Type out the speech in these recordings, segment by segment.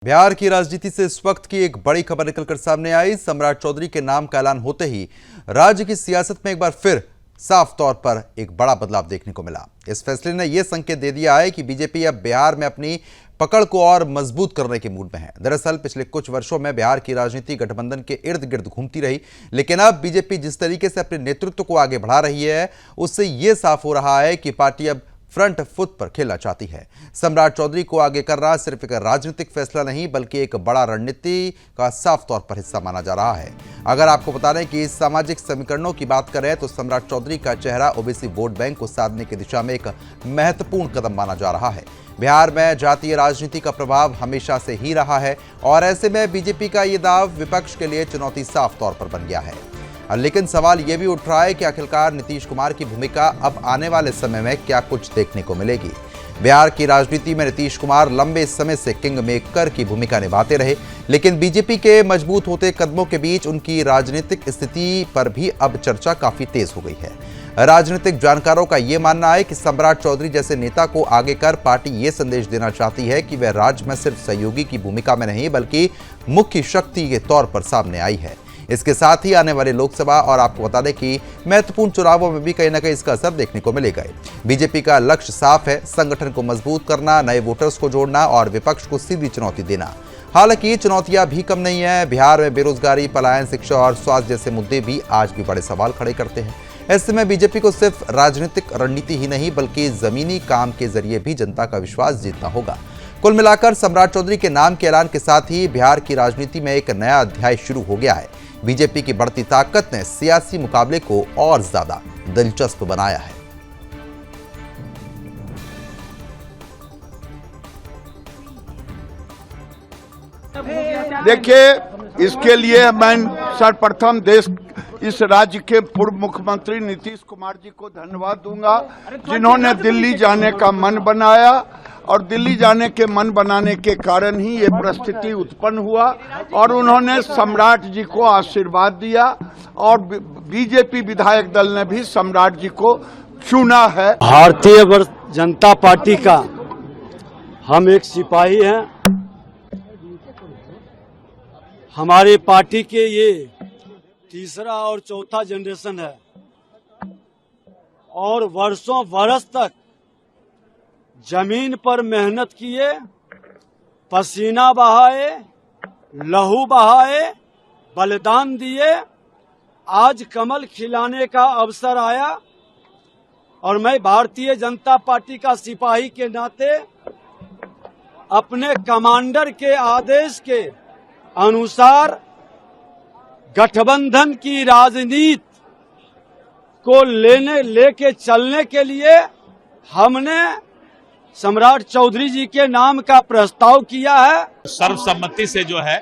बिहार की राजनीति से इस वक्त की एक बड़ी खबर निकलकर सामने आई। सम्राट चौधरी के नाम का ऐलान होते ही राज्य की सियासत में एक बार फिर साफ तौर पर एक बड़ा बदलाव देखने को मिला। इस फैसले ने यह संकेत दे दिया है कि बीजेपी अब बिहार में अपनी पकड़ को और मजबूत करने के मूड में है। दरअसल पिछले कुछ वर्षों में बिहार की राजनीति गठबंधन के इर्द गिर्द घूमती रही, लेकिन अब बीजेपी जिस तरीके से अपने नेतृत्व को आगे बढ़ा रही है, उससे यह साफ हो रहा है कि पार्टी अब फ्रंट फुट पर खेलना चाहती है। सम्राट चौधरी को आगे करना सिर्फ एक राजनीतिक फैसला नहीं बल्कि एक बड़ा रणनीति का साफ तौर पर हिस्सा माना जा रहा है। अगर आपको बता दें कि सामाजिक समीकरणों की बात करें तो सम्राट चौधरी का चेहरा ओबीसी वोट बैंक को साधने की दिशा में एक महत्वपूर्ण कदम माना जा रहा है। बिहार में जातीय राजनीति का प्रभाव हमेशा से ही रहा है और ऐसे में बीजेपी का ये दाव विपक्ष के लिए चुनौती साफ तौर पर बन गया है। लेकिन सवाल यह भी उठ रहा है कि आखिरकार नीतीश कुमार की भूमिका अब आने वाले समय में क्या कुछ देखने को मिलेगी। बिहार की राजनीति में नीतीश कुमार लंबे समय से किंग मेकर की भूमिका निभाते रहे, लेकिन बीजेपी के मजबूत होते कदमों के बीच उनकी राजनीतिक स्थिति पर भी अब चर्चा काफी तेज हो गई है। राजनीतिक जानकारों का यह मानना है कि सम्राट चौधरी जैसे नेता को आगे कर पार्टी ये संदेश देना चाहती है कि वह राज्य में सिर्फ सहयोगी की भूमिका में नहीं बल्कि मुख्य शक्ति के तौर पर सामने आई है। इसके साथ ही आने वाले लोकसभा और आपको बता दें कि महत्वपूर्ण चुनावों में भी कहीं ना कहीं इसका असर देखने को मिलेगा। बीजेपी का लक्ष्य साफ है, संगठन को मजबूत करना, नए वोटर्स को जोड़ना और विपक्ष को सीधी चुनौती देना। हालांकि चुनौतियां भी कम नहीं है। बिहार में बेरोजगारी, पलायन, शिक्षा और स्वास्थ्य जैसे मुद्दे भी आज भी बड़े सवाल खड़े करते हैं। ऐसे में बीजेपी को सिर्फ राजनीतिक रणनीति ही नहीं बल्कि जमीनी काम के जरिए भी जनता का विश्वास जीतना होगा। कुल मिलाकर सम्राट चौधरी के नाम के ऐलान के साथ ही बिहार की राजनीति में एक नया अध्याय शुरू हो गया है। बीजेपी की बढ़ती ताकत ने सियासी मुकाबले को और ज्यादा दिलचस्प बनाया है। देखिए, इसके लिए मैं सर्वप्रथम इस राज्य के पूर्व मुख्यमंत्री नीतीश कुमार जी को धन्यवाद दूंगा, जिन्होंने दिल्ली जाने का मन बनाया और दिल्ली जाने के मन बनाने के कारण ही ये परिस्थिति उत्पन्न हुआ और उन्होंने सम्राट जी को आशीर्वाद दिया और बीजेपी विधायक दल ने भी सम्राट जी को चुना है। भारतीय जनता पार्टी का हम एक सिपाही हैं। हमारी पार्टी के ये तीसरा और चौथा जनरेशन है और वर्षों बरस तक जमीन पर मेहनत किए, पसीना बहाए, लहू बहाए, बलिदान दिए। आज कमल खिलाने का अवसर आया और मैं भारतीय जनता पार्टी का सिपाही के नाते अपने कमांडर के आदेश के अनुसार गठबंधन की राजनीति को लेके चलने के लिए हमने सम्राट चौधरी जी के नाम का प्रस्ताव किया है। सर्वसम्मति से जो है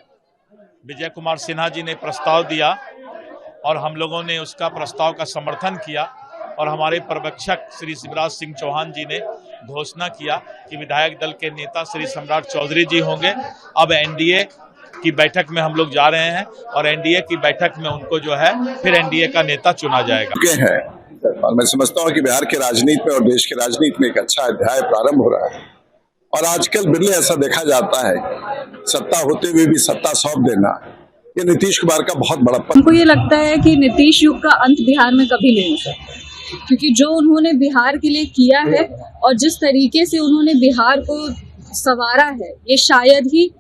विजय कुमार सिन्हा जी ने प्रस्ताव दिया और हम लोगों ने उसका प्रस्ताव का समर्थन किया और हमारे पर्यवेक्षक श्री शिवराज सिंह चौहान जी ने घोषणा किया कि विधायक दल के नेता श्री सम्राट चौधरी जी होंगे। अब एनडीए की बैठक में हम लोग जा रहे हैं और एनडीए की बैठक में उनको जो है फिर एनडीए का नेता चुना जाएगा। और मैं समझता हूँ कि बिहार की राजनीति में और देश की राजनीति में एक अच्छा अध्याय प्रारंभ हो रहा है और आजकल बिरले ऐसा देखा जाता है सत्ता होते हुए भी सत्ता सौंप देना, ये नीतीश कुमार का बहुत बड़ा हमको ये लगता है कि नीतीश युग का अंत बिहार में कभी नहीं हो सकता, क्योंकि जो उन्होंने बिहार के लिए किया है और जिस तरीके से उन्होंने बिहार को संवारा है, ये शायद ही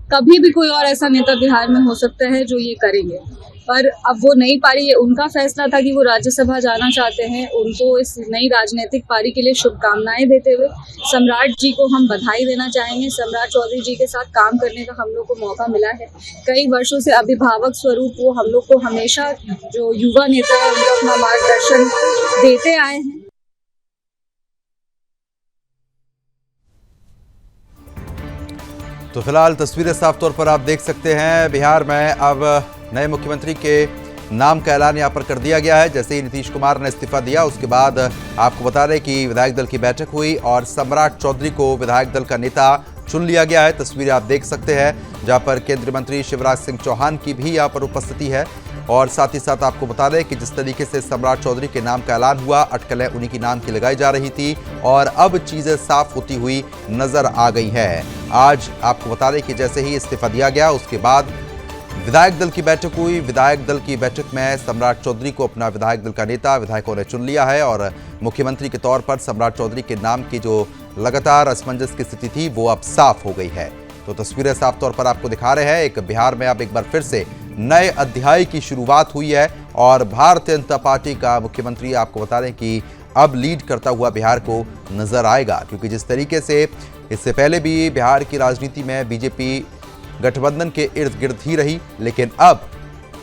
कभी भी कोई और ऐसा नेता बिहार में हो सकता है जो ये करेंगे। पर अब वो नई पारी, ये उनका फैसला था कि वो राज्यसभा जाना चाहते हैं। उनको इस नई राजनीतिक पारी के लिए शुभकामनाएं देते हुए सम्राट जी को हम बधाई देना चाहेंगे। सम्राट चौधरी जी के साथ काम करने का हम लोग को मौका मिला है। कई वर्षों से अभिभावक स्वरूप वो हम लोग को हमेशा जो युवा नेता है उनको अपना मार्गदर्शन देते आए हैं। तो फिलहाल तस्वीरें साफ तौर पर आप देख सकते हैं। बिहार में अब नए मुख्यमंत्री के नाम का ऐलान यहां पर कर दिया गया है। जैसे ही नीतीश कुमार ने इस्तीफा दिया उसके बाद आपको बता दें कि विधायक दल की बैठक हुई और सम्राट चौधरी को विधायक दल का नेता चुन लिया गया है। तस्वीरें आप देख सकते हैं जहां पर केंद्रीय मंत्री शिवराज सिंह चौहान की भी यहां पर उपस्थिति है। और साथ ही साथ आपको बता दें कि जिस तरीके से सम्राट चौधरी के नाम का ऐलान हुआ, अटकलें उन्हीं की नाम की लगाई जा रही थी और अब चीजें साफ होती हुई नजर आ गई है। आज आपको बता दें कि जैसे ही इस्तीफा दिया गया उसके बाद विधायक दल की बैठक हुई। विधायक दल की बैठक में सम्राट चौधरी को अपना विधायक दल का नेता विधायकों ने चुन लिया है और मुख्यमंत्री के तौर पर सम्राट चौधरी के नाम की जो लगातार असमंजस की स्थिति थी वो अब साफ हो गई है। तो तस्वीरें साफ तौर पर आपको दिखा रहे हैं। एक बिहार में अब एक बार फिर से नए अध्याय की शुरुआत हुई है और भारतीय जनता पार्टी का मुख्यमंत्री आपको बता दें कि अब लीड करता हुआ बिहार को नजर आएगा, क्योंकि जिस तरीके से इससे पहले भी बिहार की राजनीति में बीजेपी गठबंधन के इर्द गिर्द ही रही, लेकिन अब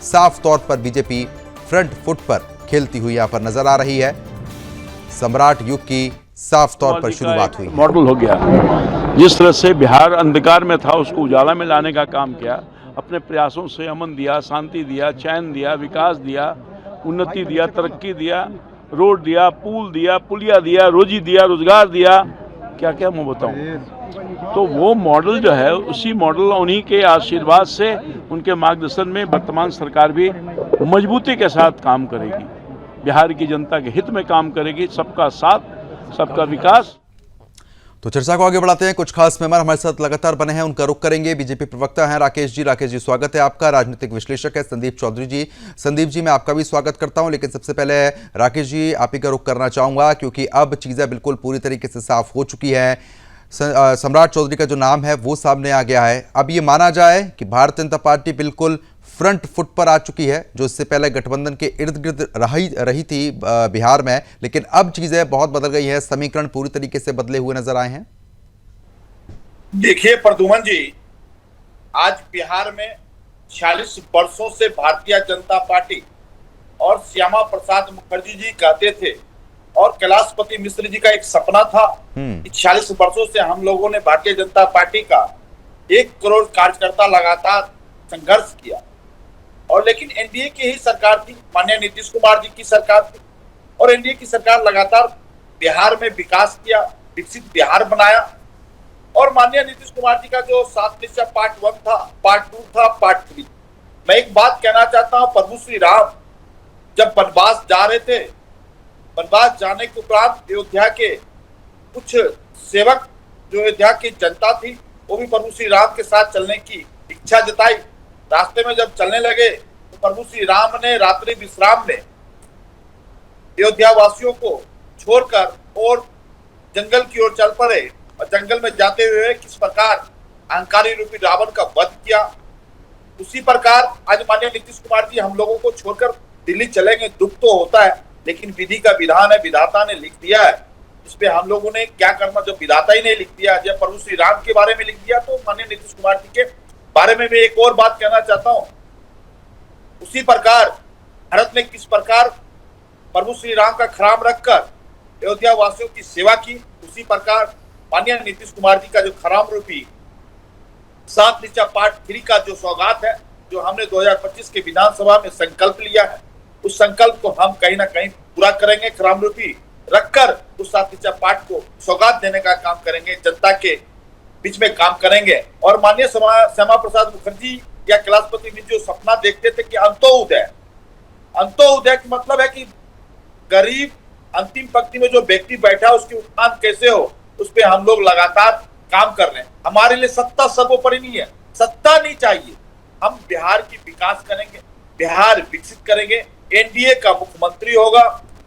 साफ तौर पर बीजेपी फ्रंट फुट पर खेलती हुई यहां पर नजर आ रही है। सम्राट युग की साफ तौर पर शुरुआत हुई। मॉडल हो गया। जिस तरह से बिहार अंधकार में था उसको उजाला में लाने का काम किया, अपने प्रयासों से अमन दिया, शांति दिया, चैन दिया, विकास दिया, उन्नति दिया, तरक्की दिया, रोड दिया, पुल दिया, पुलिया दिया, रोजी दिया, रोजगार दिया, क्या क्या मैं बताऊं। तो वो मॉडल जो है उसी मॉडल उन्हीं के आशीर्वाद से, उनके मार्गदर्शन में वर्तमान सरकार भी मजबूती के साथ काम करेगी, बिहार की जनता के हित में काम करेगी, सबका साथ, सबका विकास। तो चर्चा को आगे बढ़ाते हैं। कुछ खास मेहमान हमारे साथ लगातार बने हैं, उनका रुख करेंगे। बीजेपी प्रवक्ता हैं राकेश जी। राकेश जी, स्वागत है आपका। राजनीतिक विश्लेषक है संदीप चौधरी जी। संदीप जी, मैं आपका भी स्वागत करता हूं, लेकिन सबसे पहले राकेश जी आप ही का रुख करना चाहूंगा, क्योंकि अब चीजें बिल्कुल पूरी तरीके से साफ हो चुकी है। सम्राट चौधरी का जो नाम है वो सामने आ गया है। अब ये माना जाए कि भारतीय जनता पार्टी बिल्कुल फ्रंट फुट पर आ चुकी है, जो इससे पहले गठबंधन के इर्द गिर्द रही थी बिहार में, लेकिन अब चीजें बहुत बदल गई है, समीकरण पूरी तरीके से बदले हुए नजर आए हैं। देखिए प्रद्युमन जी, आज बिहार में 46 वर्षों से भारतीय जनता पार्टी और श्यामा प्रसाद मुखर्जी जी कहते थे और कैलाशपति मिश्र जी का एक सपना था कि 46 वर्षों से हम लोगों ने भारतीय जनता पार्टी का 1 करोड़ कार्यकर्ता लगातार संघर्ष किया, और लेकिन एनडीए की ही सरकार थी, माननीय नीतीश कुमार जी की सरकार थी, और एनडीए की सरकार लगातार बिहार में विकास किया, विकसित बिहार बनाया। और माननीय नीतीश कुमार जी का जो 7 निश्चय पार्ट 1 था, पार्ट 2 था, पार्ट 3। मैं एक बात कहना चाहता हूं, प्रभु श्री राम जब वनवास जा रहे थे, वनवास जाने के उपरांत अयोध्या के कुछ सेवक, जो अयोध्या की जनता थी, वो भी प्रभु श्री राम के साथ चलने की इच्छा जताई। रास्ते में जब चलने लगे तो प्रभु श्री राम ने रात्रि विश्राम में अयोध्या वासियों को छोड़कर और जंगल की ओर चल पड़े, और जंगल में जाते हुए किस प्रकार अहंकारी रूपी रावण का वध किया। उसी प्रकार आज माननीय नीतीश कुमार जी हम लोगों को छोड़कर दिल्ली चलेंगे। दुख तो होता है, लेकिन विधि का विधान है, विधाता ने लिख दिया है, इस पे हम लोगों ने क्या करना। जब विधाता ही नहीं लिख दिया, जब प्रभु श्री राम के बारे में लिख दिया, तो माननीय नीतीश कुमार जी के बारे में मैं एक और बात कहना चाहता हूं। उसी प्रकार भारत ने किस प्रकार प्रभु श्री राम का खराम रखकर अयोध्या वासियों की सेवा की, उसी प्रकार माननीय नीतीश कुमार जी का जो खराम रूपी 7 निश्चय पार्ट 3 का जो सौगात है, जो हमने 2025 के विधानसभा में संकल्प लिया है, उस संकल्प को हम कहीं ना कहीं पूरा करेंगे। खराम रूपी रखकर उस 7 निश्चय पार्ट को सौगात देने का काम करेंगे, जनता के बीच में काम करेंगे। और माननीय श्यामा प्रसाद मुखर्जी या कैलाशपति मिश्र जो सपना देखते थे कि अंत्योदय, अंत्योदय का मतलब है कि गरीब अंतिम पंक्ति में जो व्यक्ति बैठा है उसकी उत्थान कैसे हो, उस पर हम लोग लगातार काम कर रहे हैं। हमारे लिए सत्ता सर्वोपरि नहीं है, सत्ता नहीं चाहिए, हम बिहार की विकास करेंगे, बिहार विकसित करेंगे, एनडीए का मुख्यमंत्री होगा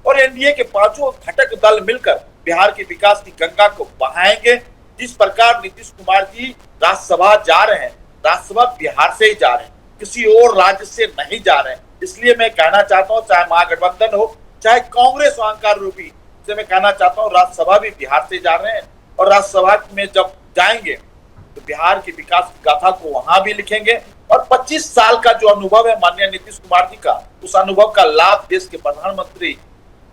और एनडीए के 5 घटक दल मिलकर बिहार के विकास की गंगा को बहाएंगे। जिस प्रकार नीतीश कुमार जी राज्यसभा जा रहे हैं, राज्यसभा बिहार से ही जा रहे हैं, किसी और राज्य से नहीं जा रहे हैं। इसलिए मैं कहना चाहता हूँ, चाहे महागठबंधन हो चाहे कांग्रेस अहंकार रूपी, से मैं कहना चाहता हूँ राज्यसभा भी बिहार से जा रहे हैं, और राज्यसभा में जब जाएंगे तो बिहार की विकास की गाथा को वहां भी लिखेंगे। और 25 साल का जो अनुभव है माननीय नीतीश कुमार जी का, उस अनुभव का लाभ देश के प्रधानमंत्री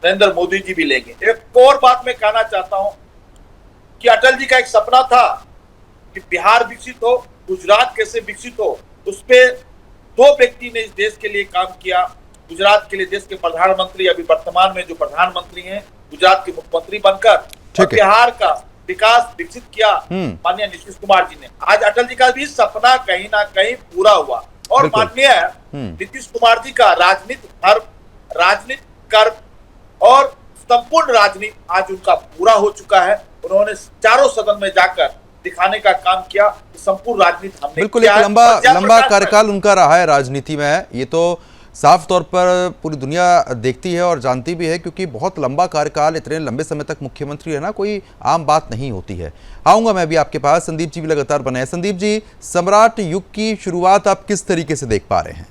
नरेंद्र मोदी जी भी लेंगे। एक और बात मैं कहना चाहता हूं कि अटल जी का एक सपना था कि बिहार विकसित हो, गुजरात कैसे विकसित हो, उस पे 2 व्यक्ति ने इस देश के लिए काम किया। गुजरात के लिए देश के प्रधानमंत्री, अभी वर्तमान में जो प्रधानमंत्री हैं, गुजरात के मुख्यमंत्री बनकर, और बिहार का विकास विकसित किया माननीय नीतीश कुमार जी ने। आज अटल जी का भी सपना कहीं ना कहीं पूरा हुआ और माननीय नीतीश कुमार जी का राजनीति धर्म, राजनीति कर्म और संपूर्ण राजनीति आज उनका पूरा हो चुका है। उन्होंने चारों सदन में जाकर दिखाने का काम किया कि संपूर्ण राजनीति हमने बिल्कुल एक लंबा कार्यकाल उनका रहा है राजनीति में, ये तो साफ तौर पर पूरी दुनिया देखती है और जानती भी है, क्योंकि बहुत लंबा कार्यकाल, इतने लंबे समय तक मुख्यमंत्री रहना कोई आम बात नहीं होती है। आऊंगा मैं भी आपके पास, संदीप जी भी लगातार बने हैं। संदीप जी, सम्राट युग की शुरुआत आप किस तरीके से देख पा रहे हैं?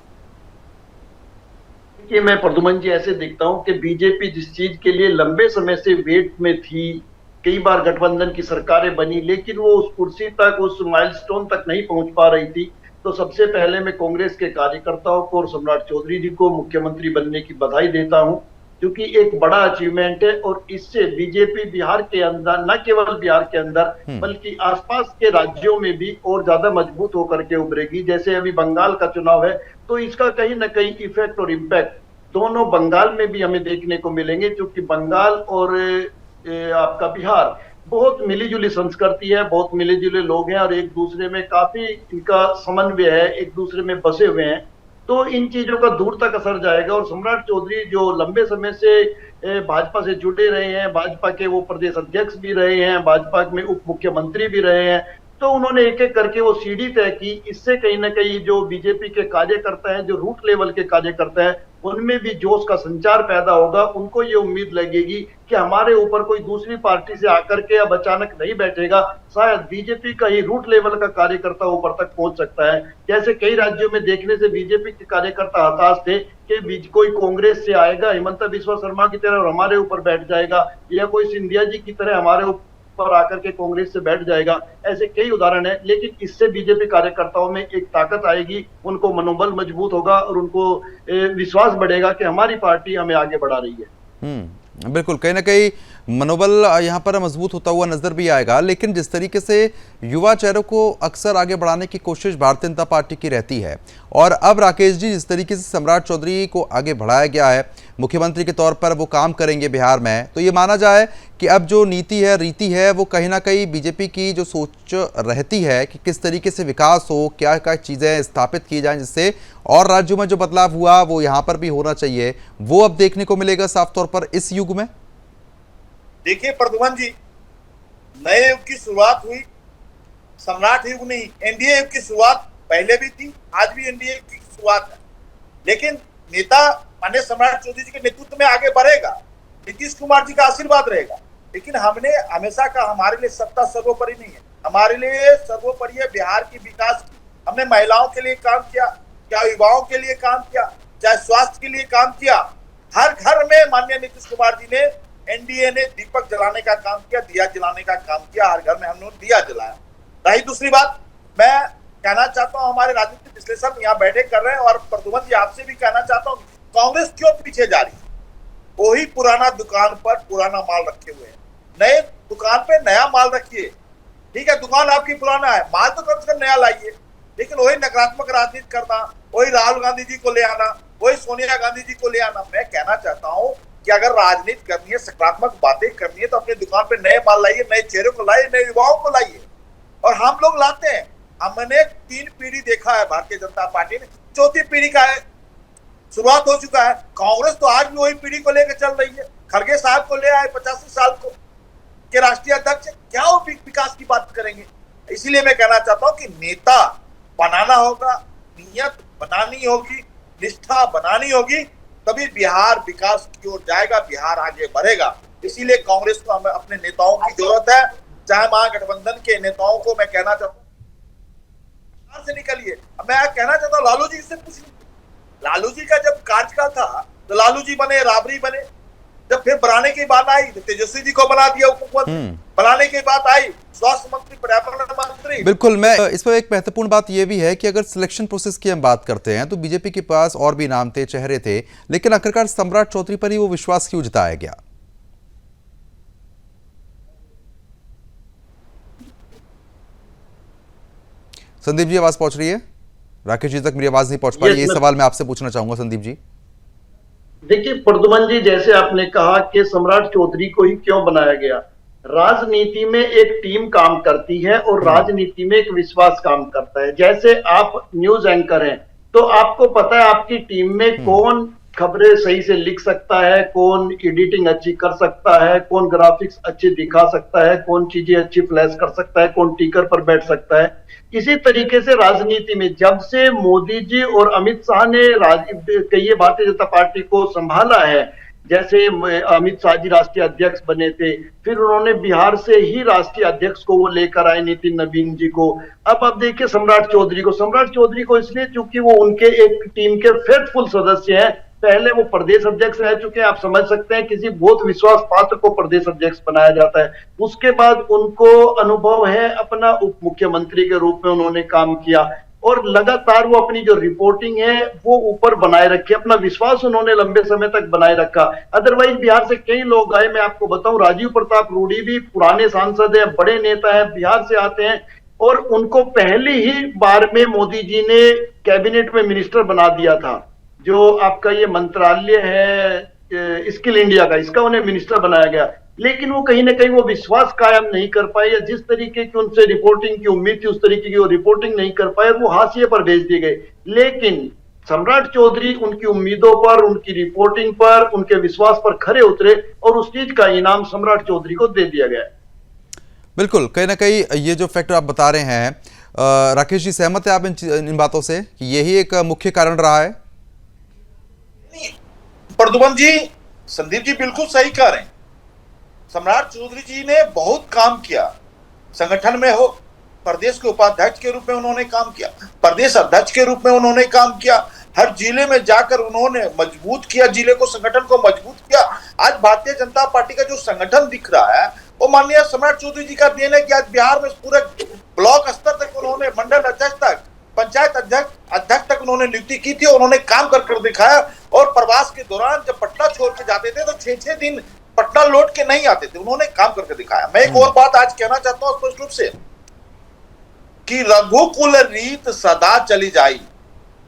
कि मैं प्रद्युमन जी ऐसे देखता हूं कि बीजेपी जिस चीज के लिए लंबे समय से वेट में थी, कई बार गठबंधन की सरकारें बनी, लेकिन वो उस कुर्सी तक, उस माइलस्टोन तक नहीं पहुंच पा रही थी। तो सबसे पहले मैं कांग्रेस के कार्यकर्ताओं को और सम्राट चौधरी जी को मुख्यमंत्री बनने की बधाई देता हूं, क्योंकि एक बड़ा अचीवमेंट है और इससे बीजेपी बिहार के अंदर, न केवल बिहार के अंदर बल्कि आसपास के राज्यों में भी और ज्यादा मजबूत होकर के उभरेगी। जैसे अभी बंगाल का चुनाव है तो इसका कहीं ना कहीं इफेक्ट और इम्पैक्ट दोनों बंगाल में भी हमें देखने को मिलेंगे, क्योंकि बंगाल और आपका बिहार बहुत मिलीजुली संस्कृति है, बहुत मिलीजुले लोग हैं और एक दूसरे में काफी इनका समन्वय है, एक दूसरे में बसे हुए हैं। तो इन चीजों का दूर तक असर जाएगा। और सम्राट चौधरी जो लंबे समय से भाजपा से जुड़े रहे हैं, भाजपा के वो प्रदेश अध्यक्ष भी रहे हैं, भाजपा में उप मुख्यमंत्री भी रहे हैं, तो उन्होंने एक एक करके वो सीढ़ी तय की। इससे कहीं ना कहीं जो बीजेपी के कार्यकर्ता हैं, जो रूट लेवल के कार्यकर्ता हैं, उनमें भी जोश का संचार पैदा होगा। उनको ये उम्मीद लगेगी कि हमारे ऊपर कोई दूसरी पार्टी से आकर के अब अचानक नहीं बैठेगा, शायद बीजेपी का ही रूट लेवल का कार्यकर्ता ऊपर तक पहुंच सकता है। जैसे कई राज्यों में देखने से बीजेपी के कार्यकर्ता हताश थे कि कोई कांग्रेस से आएगा हिमंता बिस्वा शर्मा की तरह और हमारे ऊपर बैठ जाएगा, या कोई सिंधिया जी की तरह हमारे ऊपर आकर के कांग्रेस से बैठ जाएगा। ऐसे कई उदाहरण है, लेकिन इससे बीजेपी कार्यकर्ताओं में एक ताकत आएगी, उनको मनोबल मजबूत होगा और उनको विश्वास बढ़ेगा कि हमारी पार्टी हमें आगे बढ़ा रही है। बिल्कुल, कहीं ना कहीं मनोबल यहाँ पर मजबूत होता हुआ नजर भी आएगा। लेकिन जिस तरीके से युवा चेहरों को अक्सर आगे बढ़ाने की कोशिश भारतीय जनता पार्टी की रहती है, और अब राकेश जी जिस तरीके से सम्राट चौधरी को आगे बढ़ाया गया है, मुख्यमंत्री के तौर पर वो काम करेंगे बिहार में, तो ये माना जाए कि अब जो नीति है, रीति है, वो कहीं ना कहीं बीजेपी की जो सोच रहती है कि किस तरीके से विकास हो, क्या क्या चीज़ें स्थापित की जाएं, जिससे और राज्यों में जो बदलाव हुआ वो यहाँ पर भी होना चाहिए, वो अब देखने को मिलेगा साफ तौर पर इस युग में। देखिए प्रद्युमन जी, नए युग की शुरुआत हुई, सम्राट युग नहीं, एनडीए युग की शुरुआत पहले भी थी, आज भी एनडीए युग की शुरुआत है। लेकिन नेता माननीय सम्राट चौधरी जी के नेतृत्व में आगे बढ़ेगा, नीतीश कुमार जी का आशीर्वाद रहेगा। लेकिन हमने हमेशा कहा हमारे लिए सत्ता सर्वोपरि नहीं है, हमारे लिए सर्वोपरि है बिहार की विकास की। हमने महिलाओं के लिए काम किया, क्या युवाओं के लिए काम किया, चाहे स्वास्थ्य के लिए काम किया। हर घर में माननीय नीतीश कुमार जी ने, एनडीए ने दीपक जलाने का काम किया, दिया जलाने का काम किया। हर घर में हमने दिया जलाया। रही दूसरी बात, मैं कहना चाहता हूं, हमारे राजनीतिक विश्लेषक यहाँ बैठे कर रहे हैं और प्रद्युमन जी आपसे भी कहना चाहता हूं, कांग्रेस क्यों पीछे जा रही है? वही पुराना दुकान पर पुराना माल रखे हुए हैं, नए दुकान पे नया माल रखिए। ठीक है, दुकान आपकी पुराना है, माल तो कम से कम नया लाइए। लेकिन वही नकारात्मक राजनीति करना, वही राहुल गांधी जी को ले आना, वही सोनिया गांधी जी को ले आना। मैं कहना चाहता हूं कि अगर राजनीति करनी है, सकारात्मक बातें करनी है, तो अपनी दुकान पे नए माल लाइए, नए चेहरों को लाइए, नए युवाओं को लाइए। और हम लोग लाते हैं। हमने 3 पीढ़ी देखा है भारतीय जनता पार्टी ने, 4थी पीढ़ी का है, शुरुआत हो चुका है। कांग्रेस तो आज भी वही पीढ़ी को लेकर चल रही है। खड़गे साहब को ले आए 85 साल को के राष्ट्रीय अध्यक्ष, क्या वो विकास की बात करेंगे? इसीलिए मैं कहना चाहता हूं कि नेता बनाना होगा, नियत बनानी होगी, निष्ठा बनानी होगी, तभी बिहार विकास की ओर जाएगा, बिहार आगे बढ़ेगा। इसीलिए कांग्रेस को हमें अपने नेताओं की जरूरत है। चाहे महागठबंधन के नेताओं को मैं कहना चाहता हूँ से निकलिए। मैं कहना चाहता हूँ लालू जी से पूछ लीजिए, लालू जी का जब कार्यकाल था तो लालू जी बने, राबड़ी बने, जब फिर बनाने की बात आई तो तेजस्वी जी को बना दिया उप मुख्यमंत्री, बनाने की बात आई स्वास्थ्य मंत्री, पर्यावरण मंत्री। बिल्कुल, मैं इस पर एक महत्वपूर्ण बात यह भी है कि अगर सिलेक्शन प्रोसेस की हम बात करते हैं तो बीजेपी के पास और भी नाम थे, चेहरे थे, लेकिन आखिरकार सम्राट चौधरी पर ही वो विश्वास क्यों जताया गया? संदीप जी, आवाज पहुंच रही है? राकेश जी तक मेरी आवाज नहीं पहुंच पा रही है, ये सवाल मैं आपसे पूछना चाहूंगा संदीप जी। देखिए प्रद्युमन जी, जैसे आपने कहा कि सम्राट चौधरी को ही क्यों बनाया गया, राजनीति में एक टीम काम करती है और राजनीति में एक विश्वास काम करता है। जैसे आप न्यूज एंकर हैं तो आपको पता है आपकी टीम में कौन खबरें सही से लिख सकता है, कौन एडिटिंग अच्छी कर सकता है, कौन ग्राफिक्स अच्छे दिखा सकता है, कौन चीजें अच्छी फ्लैश कर सकता है, कौन टिकर पर बैठ सकता है। इसी तरीके से राजनीति में जब से मोदी जी और अमित शाह ने कई भारतीय जनता पार्टी को संभाला है, जैसे अमित शाह जी राष्ट्रीय अध्यक्ष बने थे, फिर उन्होंने बिहार से ही राष्ट्रीय अध्यक्ष को वो लेकर आए नितिन नवीन जी को। अब देखिए सम्राट चौधरी को इसलिए चूंकि वो उनके एक टीम के फेथफुल सदस्य हैं, पहले वो प्रदेश अध्यक्ष रह चुके हैं। आप समझ सकते हैं किसी बहुत विश्वास पात्र को प्रदेश अध्यक्ष बनाया जाता है। उसके बाद उनको अनुभव है, अपना उप मुख्यमंत्री के रूप में उन्होंने काम किया और लगातार वो अपनी जो रिपोर्टिंग है वो ऊपर बनाए रखी, अपना विश्वास उन्होंने लंबे समय तक बनाए रखा। अदरवाइज बिहार से कई लोग आए, मैं आपको बताऊं राजीव प्रताप रूडी भी पुराने सांसद है, बड़े नेता है, बिहार से आते हैं और उनको पहली ही बार में मोदी जी ने कैबिनेट में मिनिस्टर बना दिया था। जो आपका ये मंत्रालय है स्किल इंडिया का, इसका उन्हें मिनिस्टर बनाया गया, लेकिन वो कहीं ना कहीं वो विश्वास कायम नहीं कर पाए, या जिस तरीके की उनसे रिपोर्टिंग की उम्मीद थी उस तरीके की वो रिपोर्टिंग नहीं कर पाए, वो हाशिए पर भेज दिए गए। लेकिन सम्राट चौधरी उनकी उम्मीदों पर, उनकी रिपोर्टिंग पर, उनके विश्वास पर खरे उतरे और उस चीज का इनाम सम्राट चौधरी को दे दिया गया। बिल्कुल, कहीं ना कहीं ये जो फैक्टर आप बता रहे हैं राकेश जी, सहमत है आप इन बातों से कि यही एक मुख्य कारण रहा है? प्रद्युमन जी, संदीप जी बिल्कुल सही कह रहे हैं। सम्राट चौधरी जी ने बहुत काम किया, संगठन में हो, प्रदेश के उपाध्यक्ष के रूप में उन्होंने काम किया, प्रदेश अध्यक्ष के रूप में उन्होंने काम किया, हर जिले में जाकर उन्होंने मजबूत किया, जिले को, संगठन को मजबूत किया। आज भारतीय जनता पार्टी का जो संगठन दिख रहा है वो माननीय सम्राट चौधरी जी का देन है कि आज बिहार में पूरे ब्लॉक स्तर तक उन्होंने, मंडल अध्यक्ष तक, पंचायत अध्यक्ष तक उन्होंने नियुक्ति की थी, उन्होंने काम कर दिखाया। और प्रवास के दौरान जब पटना छोड़ के जाते थे तो 6-6 दिन पटना लौट के नहीं आते थे, उन्होंने काम करके दिखाया। मैं एक और बात आज कहना चाहता हूं स्पष्ट रूप से कि रघुकुल रीत सदा चली जाई,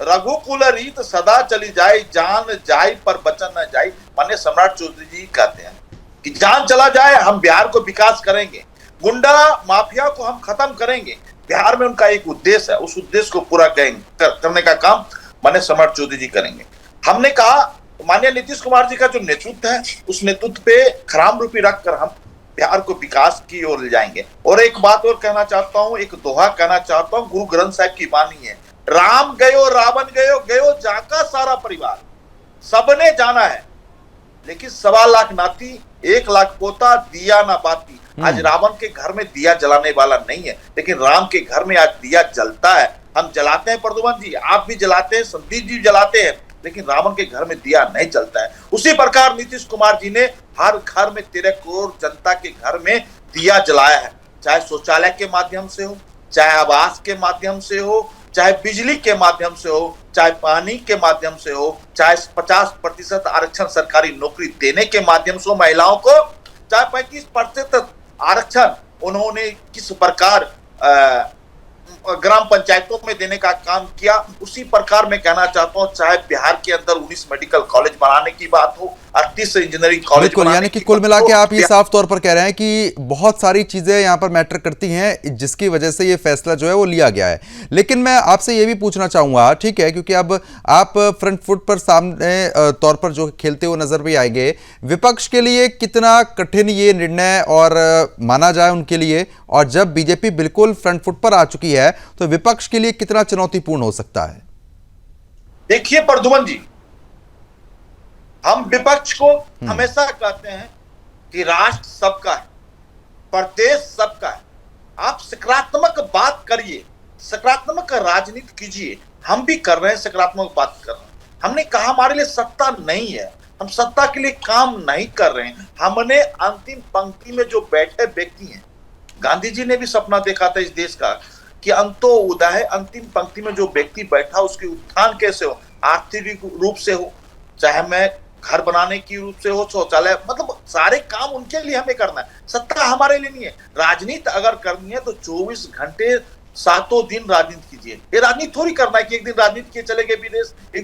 रघुकुल रीत सदा चली जाई, जान जाई पर बचन न जाई। माननीय सम्राट चौधरी जी कहते हैं कि जान चला जाए हम बिहार को विकास करेंगे, गुंडा माफिया को हम खत्म करेंगे। बिहार में उनका एक उद्देश्य है, उस उद्देश्य को पूरा करने का काम माननीय सम्राट चौधरी जी करेंगे। हमने कहा माननीय नीतीश कुमार जी का जो नेतृत्व है उस नेतृत्व पे खराम रूपी रखकर हम बिहार को विकास की ओर ले जाएंगे। और एक बात और कहना चाहता हूं, एक दोहा कहना चाहता हूं, गुरु ग्रंथ साहिब की वाणी है, राम गयो रावण गयो, गयो जाका सारा परिवार। सबने जाना है लेकिन 1.25 लाख नाती 1 लाख पोता दिया ना बाती। आज रावण के घर में दिया जलाने वाला नहीं है, लेकिन राम के घर में आज दिया जलता है। हम जलाते हैं प्रद्युमन जी, आप भी जलाते हैं, संदीप जी जलाते हैं, लेकिन रावण के घर में दिया नहीं जलता है। उसी प्रकार नीतीश कुमार जी ने हर घर में 13 करोड़ जनता के घर में दिया जलाया है, चाहे शौचालय के माध्यम से हो, चाहे आवास के माध्यम से हो, चाहे बिजली के माध्यम से हो, चाहे पानी के माध्यम से हो, चाहे 50% आरक्षण सरकारी नौकरी देने के माध्यम से हो महिलाओं को, चाहे 35% आरक्षण उन्होंने किस प्रकार ग्राम पंचायतों में देने का काम किया। उसी प्रकार मैं कहना चाहता हूं, चाहे बिहार के अंदर 19 मेडिकल कॉलेज बनाने की बात हो, 38 इंजीनियरिंग कॉलेज, यानी कि कुल मिला के आप ये साफ तौर पर कह रहे हैं कि बहुत सारी चीजें यहाँ पर मैटर करती हैं जिसकी वजह से ये फैसला जो है वो लिया गया है। लेकिन मैं आपसे ये भी पूछना चाहूंगा, ठीक है, क्योंकि अब आप फ्रंट फुट पर सामने तौर पर जो खेलते हुए नजर भी आएंगे, विपक्ष के लिए कितना कठिन ये निर्णय और माना जाए उनके लिए, और जब बीजेपी बिल्कुल फ्रंट फुट पर आ चुकी है तो विपक्ष के लिए कितना चुनौतीपूर्ण हो सकता है? देखिए प्रद्युमन जी, हम विपक्ष को हमेशा कहते हैं कि राष्ट्र सबका है, प्रदेश सबका है। आप सकारात्मक बात करिए, सकारात्मक राजनीति कीजिए। हम भी कर रहे हैं, सकारात्मक बात कर रहे हैं। हमने कहा हमारे लिए सत्ता नहीं है, हम सत्ता के लिए काम नहीं कर रहे हैं। हमने अंतिम पंक्ति में जो बैठे व्यक्ति हैं, गांधी जी ने भी सपना देखा था इस देश का कि अंत्योदय है, अंतिम पंक्ति में जो व्यक्ति बैठा उसकी उत्थान कैसे हो, आर्थिक रूप से हो, चाहे मैं घर बनाने की रूप से हो, शौचालय, मतलब सारे काम उनके लिए हमें करना है। सत्ता हमारे लिए नहीं है। राजनीति अगर करनी है तो 24 घंटे 7 दिन राजनीति कीजिए। ये राजनीति थोड़ी करना है कि एक दिन राजनीति किए चले गए विदेश, एक